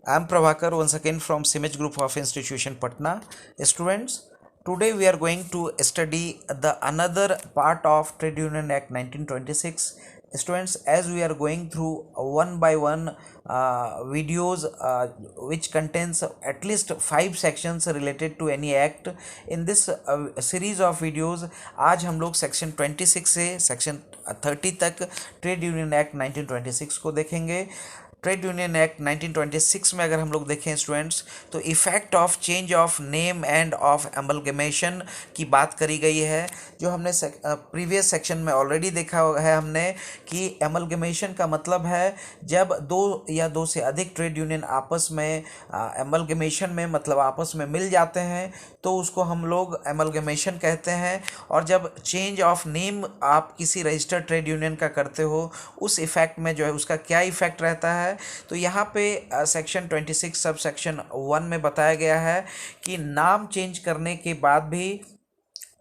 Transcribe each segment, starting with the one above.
I am Prabhakar once again from Simage Group of Institution Patna. Students, today we are going to study the another part of Trade Union Act 1926. Students, as we are going through one by one videos which contains at least 5 sections related to any act. In this series of videos, आज हम लोग section 26 से section 30 तक trade union act 1926 को देखेंगे। Trade union act 1926 में अगर हम लोग देखें स्टूडेंट्स, तो effect of change of name end of amalgamation की बात करी गई है। जो हमने प्रीवियस सेक्शन में ऑलरेडी देखा है हमने कि एमलगमेशन का मतलब है जब दो या दो से अधिक ट्रेड यूनियन आपस में एमलगमेशन में मतलब आपस में मिल जाते हैं तो उसको हम लोग एमलगमेशन कहते हैं। और जब चेंज ऑफ नेम आप किसी रजिस्टर्ड ट्रेड यूनियन का करते हो उस इफ़ेक्ट में जो है उसका क्या इफ़ेक्ट रहता है, तो यहाँ पे सेक्शन 26 सब सेक्शन 1 में बताया गया है कि नाम चेंज करने के बाद भी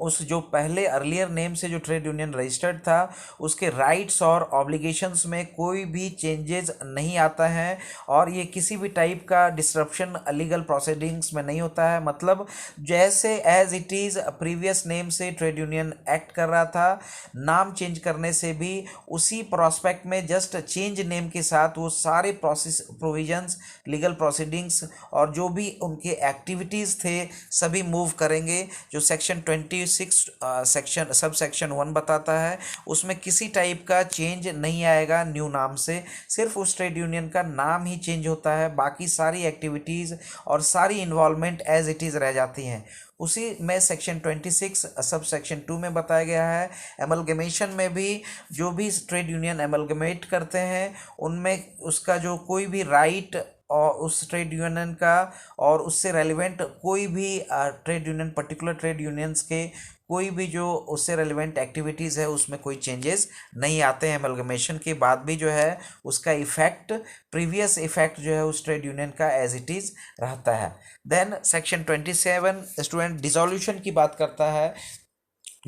उस जो पहले अर्लियर नेम से जो ट्रेड यूनियन रजिस्टर्ड था उसके राइट्स और ऑब्लिगेशंस में कोई भी चेंजेस नहीं आता है और ये किसी भी टाइप का डिस्ट्रप्शन लीगल प्रोसीडिंग्स में नहीं होता है। मतलब जैसे as it is previous name से ट्रेड यूनियन एक्ट कर रहा था, नाम चेंज करने से भी उसी प्रोस्पेक्ट में जस्ट चेंज नेम के साथ वो सारे प्रोविजंस लीगल प्रोसीडिंग्स और जो भी उनके एक्टिविटीज़ थे सभी मूव करेंगे। जो सेक्शन 26 सेक्शन सब सेक्शन 1 बताता है उसमें किसी टाइप का चेंज नहीं आएगा न्यू नाम से, सिर्फ उस ट्रेड यूनियन का नाम ही चेंज होता है, बाकी सारी एक्टिविटीज़ और सारी इन्वॉल्वमेंट एज इट इज़ रह जाती हैं। उसी में सेक्शन 26 सब सेक्शन 2 में बताया गया है एमलगमेशन में भी जो भी ट्रेड यूनियन एमलगमेट करते हैं उनमें उसका जो कोई भी राइट और उस ट्रेड यूनियन का और उससे रेलिवेंट कोई भी trade union particular trade unions के कोई भी जो उससे रेलिवेंट एक्टिविटीज़ है उसमें कोई चेंजेस नहीं आते हैं। एमलगमेशन के बाद भी जो है उसका इफ़ेक्ट प्रीवियस इफ़ेक्ट जो है उस ट्रेड यूनियन का एज इट इज़ रहता है। देन सेक्शन 27 स्टूडेंट डिसॉल्यूशन की बात करता है।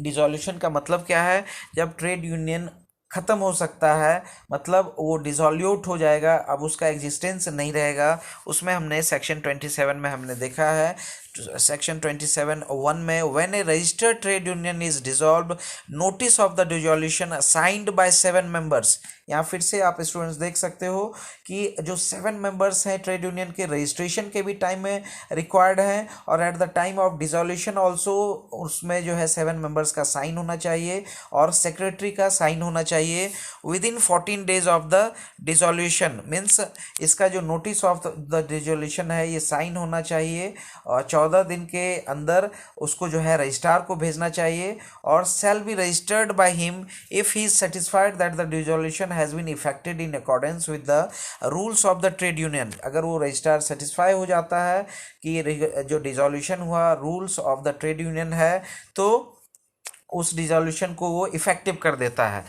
डिसॉल्यूशन का मतलब क्या है? जब ट्रेड यूनियन ख़त्म हो सकता है, मतलब वो डिसॉल्यूट हो जाएगा, अब उसका एग्जिस्टेंस नहीं रहेगा। उसमें हमने सेक्शन 27 में हमने देखा है सेक्शन 27(1) में when A registered trade union is dissolve notice of the dissolution signed by 7 members. यहाँ फिर से आप स्टूडेंट्स देख सकते हो कि जो 7 मेंबर्स हैं ट्रेड यूनियन के रजिस्ट्रेशन के भी टाइम में रिक्वायर्ड हैं और at the time of dissolution also उसमें जो है 7 मेंबर्स का साइन होना चाहिए और सेक्रेटरी का साइन होना चाहिए with in 14 days of the dissolution. Means इसका जो नोटिस ऑफ द डिसॉल्यूशन है ये साइन होना चाहिए और 14 दिन के अंदर उसको जो है रजिस्ट्रार को भेजना चाहिए और shall be registered by him if he is satisfied that the dissolution has been effected in accordance with the rules of the trade union. अगर वो रजिस्ट्रार सेटिस्फाई हो जाता है कि जो डिसॉल्यूशन हुआ rules of the trade union है तो उस डिसॉल्यूशन को वो इफेक्टिव कर देता है।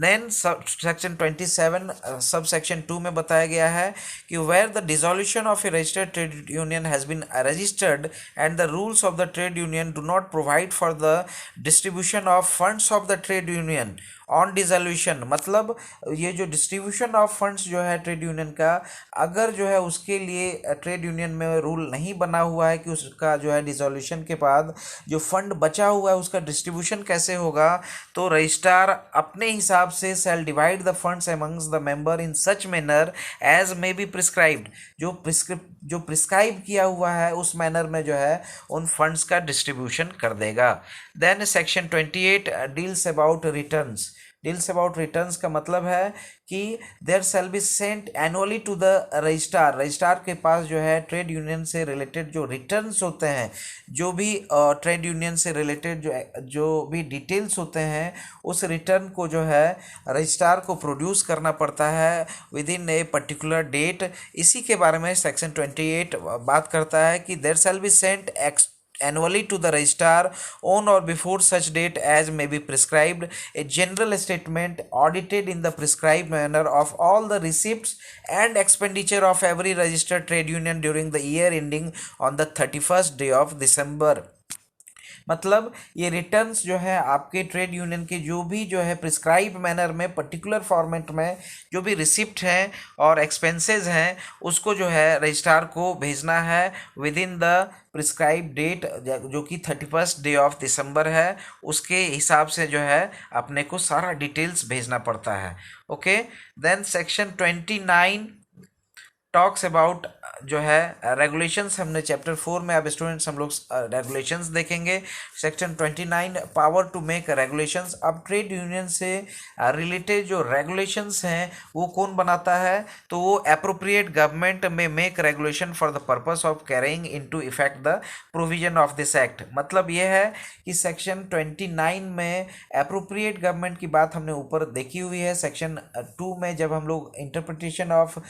देन सेक्शन 27 सब सेक्शन 2 में बताया गया है कि where the dissolution of a registered trade union has been registered and the rules of the trade union do not provide for the distribution of funds of the trade union on dissolution. मतलब ये जो distribution of funds जो है trade union का, अगर जो है उसके लिए ट्रेड यूनियन में रूल नहीं बना हुआ है कि उसका जो है डिसॉल्यूशन के बाद जो फंड बचा हुआ है उसका डिस्ट्रीब्यूशन कैसे होगा, तो रजिस्ट्रार अपने हिसाब से shall divide the funds amongst the member in such manner as may be prescribed. जो प्रिस्क्राइब किया हुआ है उस मैनर में जो है उन फंड्स का डिस्ट्रीब्यूशन कर देगा। Then section 28 deals about returns. Deals about returns का मतलब है कि there shall be sent annually to the registrar. Registrar के पास जो है ट्रेड यूनियन से रिलेटेड जो रिटर्न्स होते हैं, जो भी ट्रेड यूनियन से रिलेटेड जो भी डिटेल्स होते हैं उस रिटर्न को जो है रजिस्ट्रार को प्रोड्यूस करना पड़ता है within a particular date. इसी के बारे में सेक्शन 28 बात करता है कि there shall be sent annually to the registrar on or before such date as may be prescribed a general statement audited in the prescribed manner of all the receipts and expenditure of every registered trade union during the year ending on the 31st day of December। मतलब ये returns जो है आपके trade union के जो भी जो है प्रिस्क्राइब मैनर में पर्टिकुलर फॉर्मेट में जो भी रिसिप्ट हैं और एक्सपेंसेस हैं उसको जो है रजिस्ट्रार को भेजना है within the prescribe date, जो कि 31 डे ऑफ दिसंबर है, उसके हिसाब से जो है अपने को सारा डिटेल्स भेजना पड़ता है। Okay, then section 29 talks about जो है रेगुलेशंस। हमने चैप्टर 4 में अब स्टूडेंट्स हम लोग रेगुलेशंस देखेंगे। Section 29 power to make regulations. अब ट्रेड यूनियन से रिलेटेड जो रेगुलेशंस हैं वो कौन बनाता है, तो वो एप्रोप्रिएट गवर्नमेंट में make regulation for the purpose of carrying into effect the provision of this act. मतलब ये है कि सेक्शन 29 में एप्रोप्रिएट गवर्नमेंट की बात हमने ऊपर देखी हुई है। सेक्शन 2 में जब हम लोग इंटरप्रिटेशन ऑफ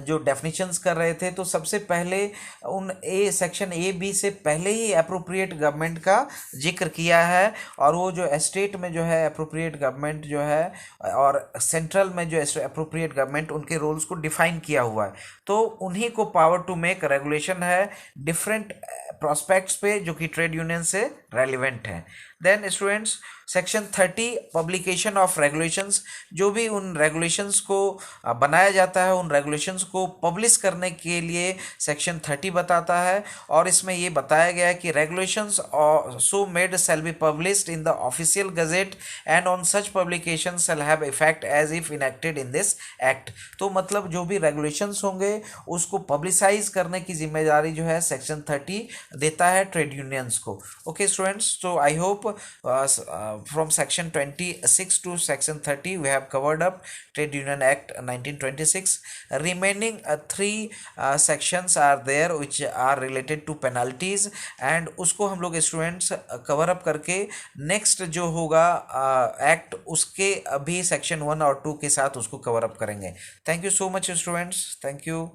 जो डेफिनेशंस कर रहे थे तो सबसे पहले उन सेक्शन ए बी से पहले ही अप्रोप्रिएट गवर्नमेंट का जिक्र किया है, और वो जो स्टेट में जो है अप्रोप्रिएट गवर्नमेंट जो है और सेंट्रल में जो अप्रोप्रिएट गवर्नमेंट उनके रोल्स को डिफाइन किया हुआ है। तो उन्हीं को पावर टू मेक रेगुलेशन है डिफरेंट प्रोस्पेक्ट्स पे जो कि ट्रेड यूनियन से रेलिवेंट है। Then students section 30 publication of regulations. जो भी उन रेगुलेशंस को बनाया जाता है उन रेगुलेशंस को पब्लिश करने के लिए सेक्शन 30 बताता है, और इसमें ये बताया गया है कि regulations so made shall be published in the official gazette and on such publication shall have effect as if enacted in this act. तो मतलब जो भी रेगुलेशंस होंगे उसको पब्लिसाइज करने की जिम्मेदारी जो है सेक्शन 30 देता है ट्रेड यूनियंस को। ओके स्टूडेंट्स, तो I hope from section 26 to section 30 we have covered up Trade Union Act 1926. Remaining three sections are there which are related to penalties, and उसको हम लोग स्टूडेंट्स कवर अप करके next जो होगा act उसके अभी section 1 और 2 के साथ उसको कवर अप करेंगे। Thank you so much students, thank you.